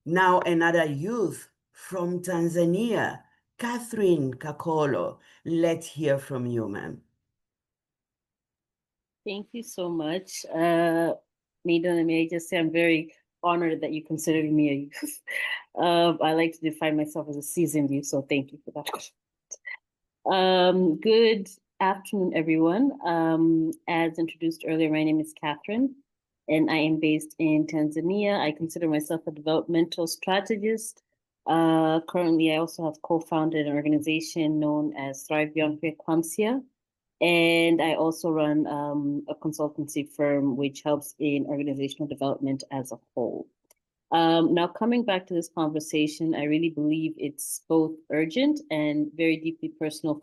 Now another youth from Tanzania, Catherine Kakolo. Let's hear from you, ma'am. Thank you so much. Nathan, and may I just say I'm very honored that you considered me a youth. I like to define myself as a seasoned youth, so thank you for that. Good afternoon, everyone. As introduced earlier, my name is Catherine, and I am based in Tanzania. I consider myself a developmental strategist. Currently, I also have co-founded an organization known as Thrive Beyond Preeclampsia, and I also run a consultancy firm which helps in organizational development as a whole. Now, coming back to this conversation, I really believe it's both urgent and very deeply personal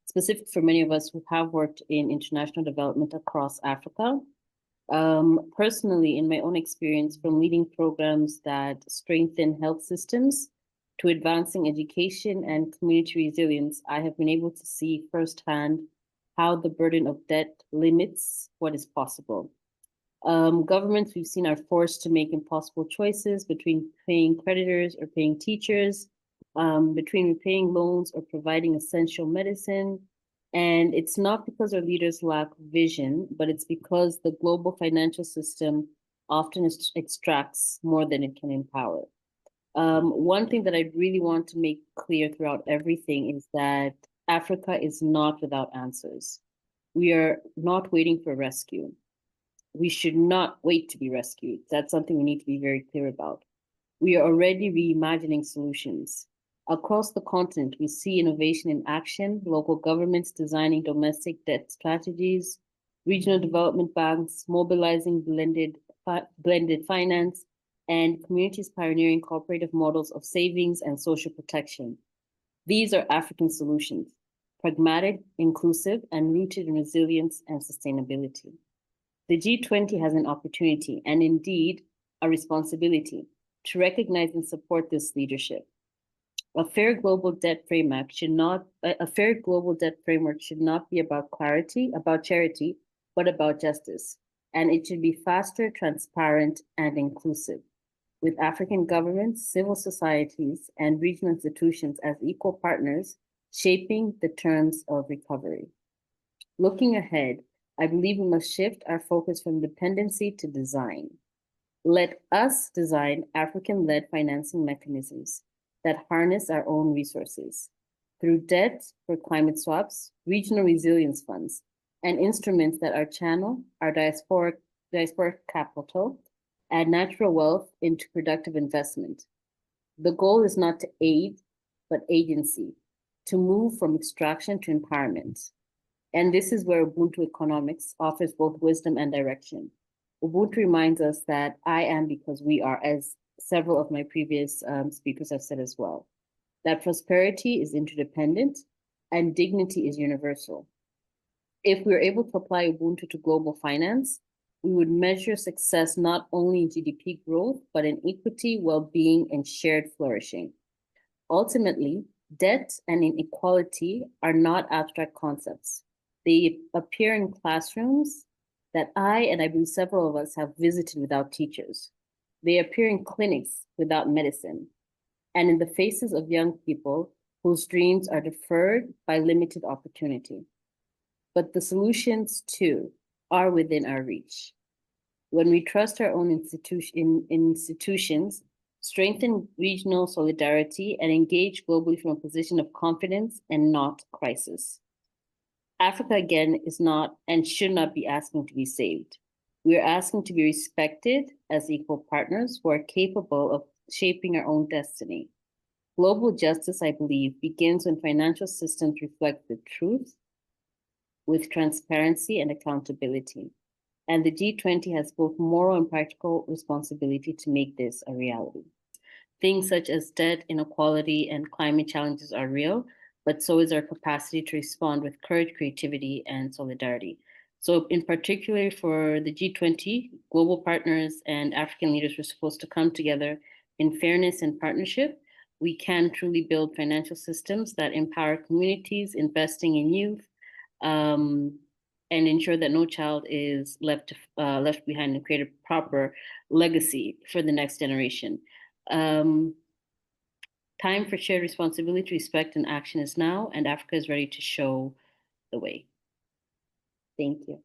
specific for many of us who have worked in international development across Africa. Personally, in my own experience, from leading programs that strengthen health systems to advancing education and community resilience, I have been able to see firsthand how the burden of debt limits what is possible. Governments we've seen are forced to make impossible choices between paying creditors or paying teachers, between repaying loans or providing essential medicine. And it's not because our leaders lack vision, but it's because the global financial system often extracts more than it can empower. One thing that I really want to make clear throughout everything is that Africa is not without answers. We are not waiting for rescue. We should not wait to be rescued. That's something we need to be very clear about. We are already reimagining solutions. Across the continent, we see innovation in action, local governments designing domestic debt strategies, regional development banks mobilizing blended finance, and communities pioneering cooperative models of savings and social protection. These are African solutions, pragmatic, inclusive, and rooted in resilience and sustainability. The G20 has an opportunity and indeed a responsibility to recognize and support this leadership. A fair global debt framework should not be about charity, but about justice. And it should be faster, transparent, and inclusive, with African governments, civil societies, and regional institutions as equal partners shaping the terms of recovery. Looking ahead, I believe we must shift our focus from dependency to design. Let us design African-led financing mechanisms that harness our own resources through debt for climate swaps, regional resilience funds, and instruments that are channel our diasporic capital and natural wealth into productive investment. The goal is not to aid, but agency, to move from extraction to empowerment. And this is where Ubuntu economics offers both wisdom and direction. Ubuntu reminds us that I am because we are, as several of my previous speakers have said as well, that prosperity is interdependent and dignity is universal. If we are able to apply Ubuntu to global finance, we would measure success not only in GDP growth, but in equity, well-being, and shared flourishing. Ultimately, debt and inequality are not abstract concepts. They appear in classrooms that I believe several of us have visited without teachers. They appear in clinics without medicine, and in the faces of young people whose dreams are deferred by limited opportunity. But the solutions, too, are within our reach. When we trust our own institutions, strengthen regional solidarity, and engage globally from a position of confidence and not crisis. Africa, again, is not and should not be asking to be saved. We are asking to be respected as equal partners who are capable of shaping our own destiny. Global justice, I believe, begins when financial systems reflect the truth with transparency and accountability. And the G20 has both moral and practical responsibility to make this a reality. Things such as debt, inequality, and climate challenges are real, but so is our capacity to respond with courage, creativity, and solidarity. So in particular for the G20, global partners and African leaders were supposed to come together in fairness and partnership. We can truly build financial systems that empower communities, investing in youth, and ensure that no child is left behind, and create a proper legacy for the next generation. Time for shared responsibility, respect, and action is now, and Africa is ready to show the way. Thank you.